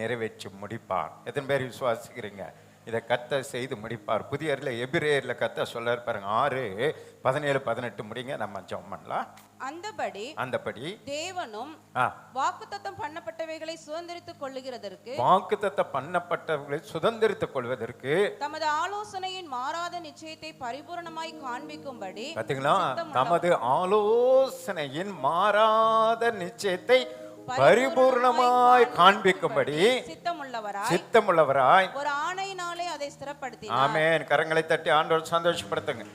நிறைவேற்றி முடிப்பார். எத்தனை பேர் விசுவாசிக்கிறீங்க? இதை கர்த்தர் செய்து முடிப்பார். புதிய எபிரேயர்ல கர்த்தர் சொல்ல பாருங்க, 6:17-18 முடிங்க, நம்ம ஜெபம் பண்ணலாம். அந்தபடி தேவனும் வாக்குத்தத்தம் பண்ணப்பட்டவைகளை சுதந்திரித்துக் கொள்ளுகிறதற்கு, வாக்குத்தத்தம் பண்ணப்பட்டவைகளை சுதந்திரித்துக் கொள்வதற்கு
தமது ஆலோசனையின் மாறாத நிச்சயத்தை பரிபூரணமாய் காண்பிக்கும்படி,
பாத்தீங்களா, தமது ஆலோசனையின் மாறாத நிச்சயத்தை பரிபூர்ணமாய் காண்பிக்கும்படி சித்தமுள்ளவராய்
ஒரு ஆணையினாலே அதை ஸ்திரப்படுத்தினார்.
ஆமென். கரங்களை தட்டி ஆண்டவர் சந்தோஷப்படுத்துங்க.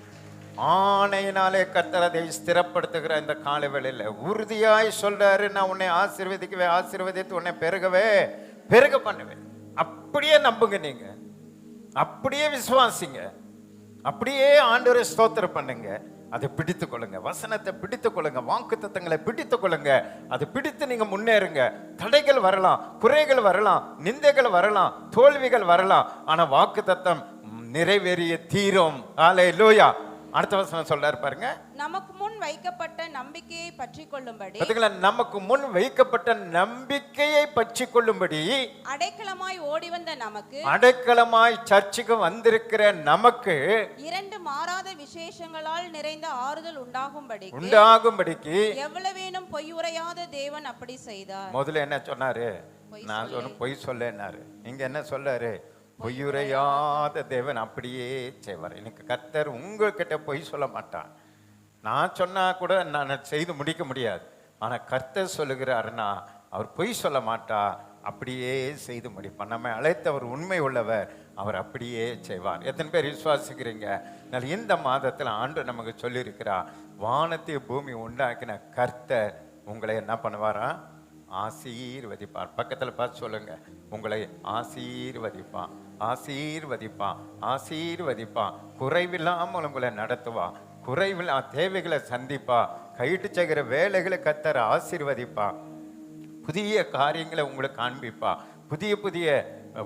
ஆணையினாலே கர்த்தர் அதை ஸ்திரப்படுத்துகிற இந்த காலை வேளையில உறுதியாய் சொல்றாரு, நான் உன்னை ஆசீர்வதிக்கவே ஆசீர்வதித்து உன்னை பெருக பண்ணுவேன். அப்படியே நம்புங்க, நீங்க அப்படியே விசுவாசிங்க, அப்படியே ஆண்டவரை ஸ்தோத்திரம் பண்ணுங்க. அதை பிடித்துக் கொள்ளுங்க, வசனத்தை பிடித்துக் கொள்ளுங்க, வாக்கு தத்தங்களை பிடித்துக் கொள்ளுங்க. அதை பிடித்து நீங்க முன்னேறுங்க. தடைகள் வரலாம், குறைகள் வரலாம், நிந்தைகள் வரலாம், தோல்விகள் வரலாம், ஆனா வாக்கு தத்தம் நிறைவேறிய தீரும். ஹல்லேலூயா. அடுத்த வசனம் சொல்றாரு பாருங்க,
நமக்கு முன் வைக்கப்பட்ட நம்பிக்கையை பற்றி கொள்ளும்படி,
நமக்கு முன் வைக்கப்பட்ட நம்பிக்கையை பற்றி கொள்ளும்படி
அடைக்கலமாய் ஓடி வந்த நமக்கு,
அடைக்கலமாய் சர்ச்சுக்கு வந்திருக்கிற நமக்கு
2 மாறாத விசேஷங்களால் நிறைந்த ஆறுதல்
உண்டாகும்படிக்கு
எவ்வளவேனும் பொய் உரையாத தேவன் அப்படி செய்தார்.
முதல்ல என்ன சொன்னாரு, நான் பொய் சொல்லேன்னாரு. இங்க என்ன சொல்றாரு, பொய்யுரையாத தேவன் அப்படியே செய்வார். எனக்கு கர்த்தர் உங்ககிட்ட பொய் சொல்ல மாட்டான். நான் சொன்னா கூட நான் செய்து முடிக்க முடியாது, ஆனா கர்த்தர் சொல்லுகிறாருன்னா அவர் பொய் சொல்ல மாட்டா, அப்படியே செய்து முடிப்பார். நம்ம அழைத்தவர் உண்மை உள்ளவர், அவர் அப்படியே செய்வார். எத்தனை பேர் விசுவாசிக்கிறீங்க? இந்த மாதத்துல ஆண்டு நமக்கு சொல்லியிருக்கிறா, வானத்தை பூமி உண்டாக்கின கர்த்தர் உங்களை என்ன பண்ணுவாரா, ஆசீர்வதிப்பார். பக்கத்துல பார்த்து சொல்லுங்க, உங்களை ஆசீர்வதிப்பான், ஆசீர்வதிப்பான், ஆசீர்வதிப்பான். குறைவில்லாமல் உங்களை நடத்துவா, குறைவில்லா தேவைகளை சந்திப்பா, கைட்டு செய்கிற வேலைகளை கர்த்தர் ஆசீர்வதிப்பா, புதிய காரியங்களை உங்களுக்கு காண்பிப்பா, புதிய புதிய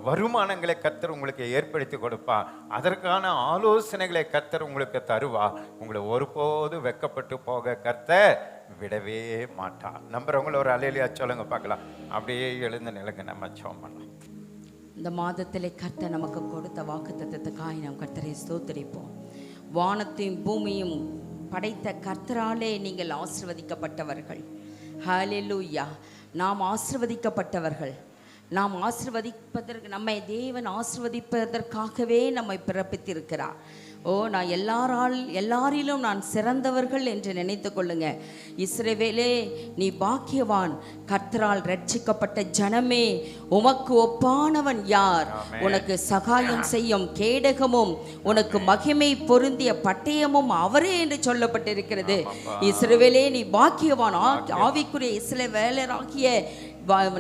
வருமானங்களை கர்த்தர் உங்களுக்கு ஏற்படுத்தி கொடுப்பா, அதற்கான ஆலோசனைகளை கர்த்தர் உங்களுக்கு தருவா. உங்களை ஒருபோது வெக்கப்பட்டு போக கர்த்தர் விடவே மாட்டா. நம்புறவங்கள ஒரு அலையிலையா சொல்லுங்க பார்க்கலாம். அப்படியே எழுந்து நிலங்க, நம்ம ஜெபம் பண்ணலாம்.
இந்த மாதத்திலே கர்த்தர் நமக்கு கொடுத்த வாக்குத்தத்தத்துக்காய் நாம் கர்த்தரை ஸ்தோத்திரிப்போம். வானத்தையும் பூமியும் படைத்த கர்த்தராலே நீங்கள் ஆசீர்வதிக்கப்பட்டவர்கள். ஹல்லேலூயா. நாம் ஆசீர்வதிக்கப்பட்டவர்கள். நாம் ஆசீர்வதிப்பதற்கு, நம்மை தேவன் ஆசீர்வதிப்பதற்காகவே நம்மை பிறப்பித்திருக்கிறார். நான் எல்லாரிலும் நான் சிறந்தவர்கள் என்று நினைத்து கொள்ளுங்க. இஸ்ரவேலே, நீ பாக்கியவான், கர்த்தரால் ரட்சிக்கப்பட்ட ஜனமே, உமக்கு ஒப்பானவன் யார்? உனக்கு சகாயம் செய்யும் கேடகமும் உனக்கு மகிமை பொருந்திய பட்டயமும் அவரே என்று சொல்லப்பட்டிருக்கிறது. இஸ்ரவேலே, நீ பாக்கியவான். ஆவிக்குரிய இஸ்ரவேலராகிய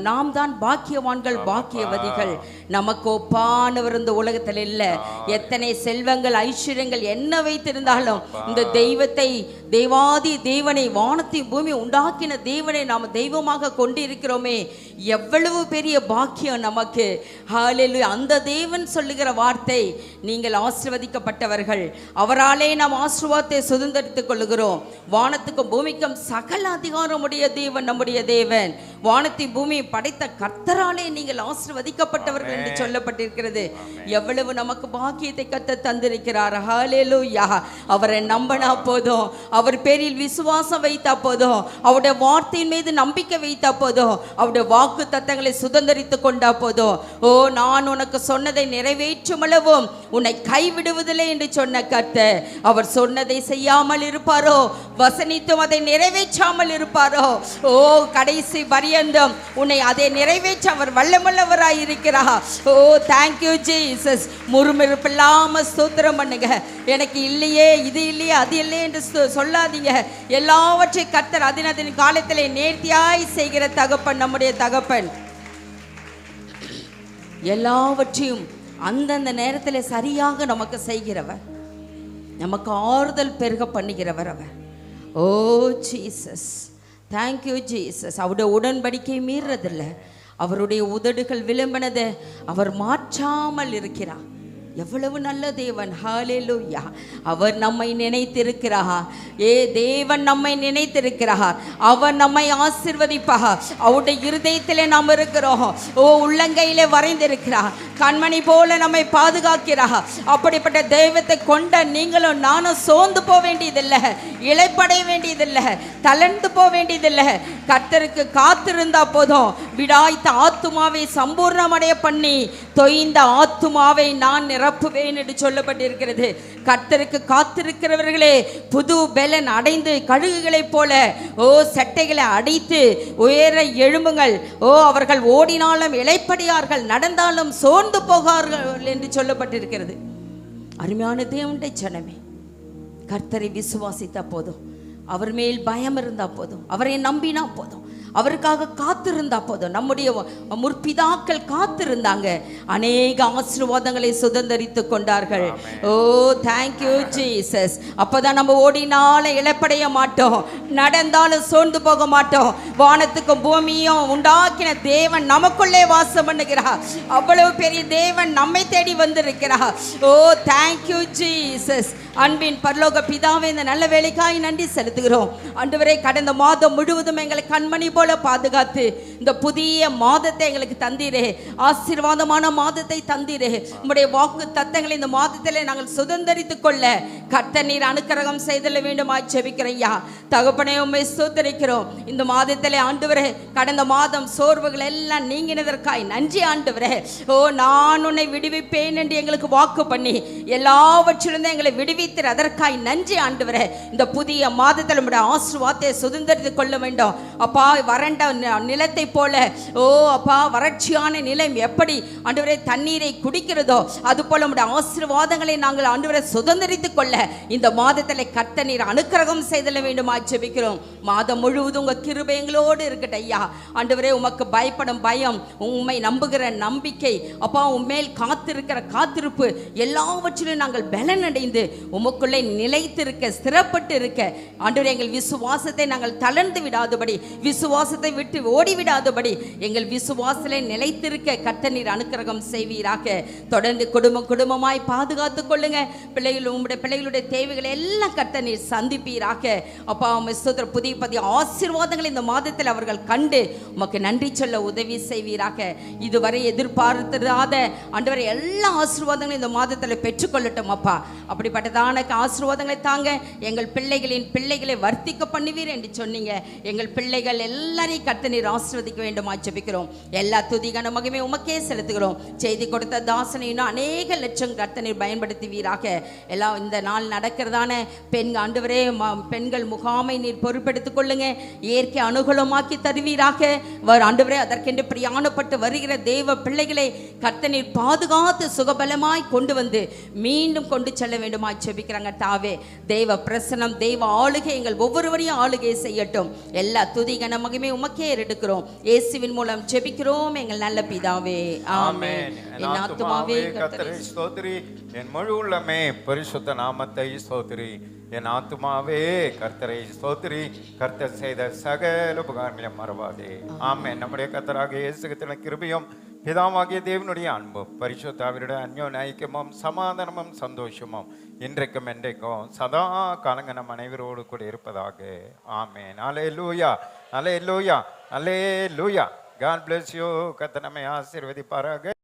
நாம் தான் பாக்கியவான்கள், பாக்கியவதிகள். நமக்கு ஒப்பானவர் இந்த உலகத்தில் இல்லை. எத்தனை செல்வங்கள் ஐஸ்வர்யங்கள் என்ன வைத்திருந்தாலும் இந்த தெய்வத்தை தேவாதி தேவனை, வானத்தையும் பூமி உண்டாக்கின தேவனை நாம் தெய்வமாக கொண்டிருக்கிறோமே, எவ்வளவு பெரிய பாக்கியம் நமக்கு. ஹல்லேலூயா. அந்த தேவன் சொல்லுகிற வார்த்தை, நீங்கள் ஆசீர்வதிக்கப்பட்டவர்கள், அவராலே நாம் ஆசீர்வாதத்தை சுதந்தரித்துக் கொள்ளுகிறோம். வானத்துக்கும் பூமிக்கும் சகல அதிகாரம் உடைய தேவன் நம்முடைய தேவன். வானத்தை பூமியை படைத்த கர்த்தராலே நீங்கள் ஆசீர்வதிக்கப்பட்டவர்கள் என்று சொல்லப்பட்டிருக்கிறது. எவ்வளவு நமக்கு பாக்கியத்தை கர்த்தர் தந்திருக்கிறார். ஹல்லேலூயா. அவரை நம்பினா போதும், அவர் பேரில் விசுவாசம் வைத்தா போதும், அவருடைய வார்த்தையின் மீது நம்பிக்கை வைத்தா போதும், அவருடைய வாக்கு தத்தங்களை சுதந்தரித்துக் கொண்டா போதும். ஓ, நான் உனக்கு சொன்னதை நிறைவேற்றும் அளவும் உன்னை கைவிடுவதில்லை என்று சொன்ன கர்த்தர், அவர் சொன்னதை செய்யாமல் இருப்பாரோ, வசனித்தும் அதை நிறைவேற்றாமல் இருப்பாரோ? ஓ, கடைசி பரியந்தம் உன்னை அதை நிறைவேற்ற அவர் வல்லமுள்ளவராய் இருக்கிறார். ஓ, தேங்க்யூ ஜீசஸ். முறுமுறுப்பில்லாம ஸ்தோத்திரம் பண்ணுங்க. எனக்கு இல்லையே, இது இல்லையே, அது இல்லையே என்று சொல்லாதீங்க. எல்லாவற்றையும் கர்த்தர் அதின் காலத்திலே நேர்த்தியாய் செய்கிற தகப்பன் நம்முடைய தகப்பன். எல்லாவற்றையும் அந்தந்த நேரத்தில் சரியாக நமக்கு செய்கிறவர், நமக்கு ஆறுதல் பெருக பண்ணுகிறவர் அவர். ஓ ஜீசஸ், தேங்க்யூ ஜீசஸ். அவருடைய உடன்படிக்கை மீறதில்லை, அவருடைய உதடுகள் விளம்பினதை அவர் மாற்றாமல் இருக்கிறார். எவ்வளவு நல்ல தேவன். ஹல்லேலூயா. அவர் நம்மை நினைத்திருக்கிறார். தேவன் நம்மை நினைத்திருக்கிறார். அவர் நம்மை ஆசீர்வதிப்பார். அவருடைய இருதயத்திலே நாம் இருக்கிறோம். ஓ, உள்ளங்கையிலே வரைந்திருக்கிறார். கண்மணி போல நம்மை பாதுகாக்கிறார். அப்படிப்பட்ட தெய்வத்தை கொண்ட நீங்களும் நானும் சோர்ந்து போக வேண்டியதில்லை, இளைப்படைய வேண்டியதில்லை, தளர்ந்து போக வேண்டியதில்லை. கர்த்தருக்கு காத்திருந்தா போதும். விடாய்த்த ஆத்துமாவை சம்பூர்ணமடைய பண்ணி தொய்ந்த ஆத்துமாவை நான் நிரப்புவேன் என்று சொல்லப்பட்டிருக்கிறது. கர்த்தருக்கு காத்திருக்கிறவர்களே புது பெலன் அடைந்து கழுகுகளைப் போல ஓ சட்டைகளை அடைத்து உயர எழும்புங்கள். ஓ, அவர்கள் ஓடினாலும் இளைப்படியார்கள், நடந்தாலும் சோர்ந்து போகார்கள் என்று சொல்லப்பட்டிருக்கிறது. அருமையான தேவனுடைய ஜனமே, கர்த்தரை விசுவாசித்த போதும், அவர் மேல் பயம் இருந்தா போதும், அவரை நம்பினா போதும், அவருக்காக காத்திருந்தா போதும். நம்முடைய முற்பிதாக்கள் காத்திருந்தாங்க, அநேக ஆசீர்வாதங்களை சுதந்தரித்து கொண்டார்கள். ஓ, தேங்க்யூ ஜீசஸ். அப்பதான் நம்ம ஓடினாலும் இழப்படைய மாட்டோம், நடந்தாலும் சோர்ந்து போக மாட்டோம். வானத்துக்கும் பூமியும் உண்டாக்கின தேவன் நமக்குள்ளே வாசம் பண்ணுகிறார். அவ்வளவு பெரிய தேவன் நம்மை தேடி வந்திருக்கிறார். ஓ, தேங்க்யூ ஜீசஸ். அன்பின் பரலோக பிதாவே, இந்த நல்ல வேலைக்காய் நன்றி செலுத்துகிறோம். ஆண்டவரே, கடந்த மாதம் முழுவதும் எங்களை கண்மணி போல பாதுகாத்து இந்த புதிய மாதத்தை எங்களுக்கு தந்தீரே, ஆசீர்வாதமான மாதத்தை தந்தீரே. உம்முடைய வாக்கு தத்தங்களை இந்த மாதத்திலே நாங்கள் சுதந்தரித்துக் கொள்ள கர்த்தர் நீர் அனுக்கிரகம் செய்தல வேண்டுமாய் ஜெபிக்கிறையா. தகப்பனே, உம்மை ஸ்தோத்திரிக்கிறோம். இந்த மாதத்திலே ஆண்டவரே, கடந்த மாதம் சோர்வுகள் எல்லாம் நீங்கினதற்காய் நன்றி ஆண்டவரே. ஓ, நான் உன்னை விடுவிப்பேன் என்று எங்களுக்கு வாக்கு பண்ணி எல்லாவற்றிலிருந்து எங்களை விடுவி அதற்காய் நன்றி ஆண்டவரே. இந்த புதிய மாதத்தில் நம்முடைய ஆசீர்வாதத்தை சுதந்தரித்துக் கொள்ள வேண்டும் அப்பா. வறண்ட நிலத்தை போல, ஓ அப்பா, வறட்சியான நிலம் எப்படி ஆண்டவரே தண்ணீரை குடிக்கிறதோ அது போல நம்முடைய ஆசீர்வாதங்களை நாங்கள் ஆண்டவரை சுதந்தரித்துக் கொள்ள இந்த மாதத்தில் கர்த்தர் நீர் அனுக்கிரகம் செய்தல வேண்டுமா ஜெபிக்கிறோம். மாதம் முழுவதும் உங்க கிருபை எங்களோடு இருக்கட்டும் ஐயா. ஆண்டவரே, உமக்கு பயப்படும் பயம், உண்மை நம்புகிற நம்பிக்கை அப்பா, உண்மையில் காத்திருக்கிற காத்திருப்பு, எல்லாவற்றிலும் நாங்கள் பலனடைந்து உமக்குள்ளே நிலைத்திருக்க, ஸ்திரப்பட்டு இருக்க ஆண்டவரே, எங்கள் விசுவாசத்தை நாங்கள் தளர்ந்து விடாதபடி, விசுவாசத்தை விட்டு ஓடிவிடாதபடி எங்கள் விசுவாசத்திலே நிலைத்திருக்க கர்த்தர் நீர் அனுக்கிரகம் செய்வீராக. தொடர்ந்து குடும்பமாய் பாதுகாத்துக் கொள்ளுங்க. உங்களுடைய பிள்ளைகளுடைய தேவைகளை எல்லாம் கர்த்தர் நீர் சந்திப்பீராக அப்பா. புதிய ஆசீர்வாதங்களை இந்த மாதத்தில் அவர்கள் கண்டு உமக்கு நன்றி சொல்ல உதவி செய்வீராக. இதுவரை எதிர்பார்த்திராத ஆண்டவரை எல்லா ஆசீர்வாதங்களும் இந்த மாதத்தில் பெற்றுக்கொள்ளட்டும் அப்பா. அப்படிப்பட்டதான ஆசீர்வாதங்களை தாங்க. எங்கள் பிள்ளைகளின் பிள்ளைகளை வர்த்திக்க பண்ணுவீர் என்று சொன்னீங்க. எங்கள் பிள்ளைகள் எல்லாரையும் கர்த்தர் நீர் ஆசீர்வதிக்க வேண்டுமா ஜெபிக்கிறோம். எல்லா துதிகான மகிமை உமக்கே செலுத்துகிறோம். செய்தி கொடுத்த தாசனை இன்னும் அநேக லட்சம் கர்த்தர் நீர் பயன்படுத்துவீராக. எல்லாம் இந்த நாள் நடக்கிறதான ஆண்டவரே, பெண்கள் முகாமை நீர் பொறுப்பெடுத்துக் கொள்ளுங்க. இயற்கை அனுகூலமாக்கி தருவீராக. ஆண்டவரே, அதற்கென்று பிரியாணப்பட்டு வருகிற தேவ பிள்ளைகளை கர்த்தர் நீர் பாதுகாத்து சுகபலமாய் கொண்டு வந்து மீண்டும் கொண்டு செல்ல வேண்டுமா ஜெபிக்கிறாங்க தாவே. தேவ பிரசனம், தேவ ஆளுகை எங்கள் ஒவ்வொருவரையும் ஆளுகை செய்யட்டும். எல்லா துதிகன மகிமை மகிமை உமக்கே எடுக்கிறோம். இயேசுவின் மூலம் ஜெபிக்கிறோம் எங்கள் நல்ல பிதாவே, ஆமென். என் ஆத்துமாவே
கர்த்தரை ஸ்தோத்திரி, என் முழு உள்ளமே பரிசுத்த நாமத்தை ஸ்தோத்திரி. என் ஆத்துமாவே கர்த்தரை ஸ்தோத்திரி, கர்த்தர் செய்த சகல உபகாரங்களை மறவாதே. ஆமென். நம்முடைய கர்த்தராக இயேசு கிறிஸ்துவின் கிருபையும் பிதாவாகிய தேவனுடைய அன்பும் பரிசுத்தாவினுடைய அந்யோன்ய ஐக்கியமும் சமாதானமும் சந்தோஷமும் இன்றைக்கும் என்றைக்கும் சதா காலங்க நம் அனைவரோடு கூட இருப்பதாக. ஆமென். அல்லேலூயா, அல்லேலூயா, அல்லேலூயா. God bless you. கர்த்தர் நம்மை ஆசீர்வதிப்பாராக.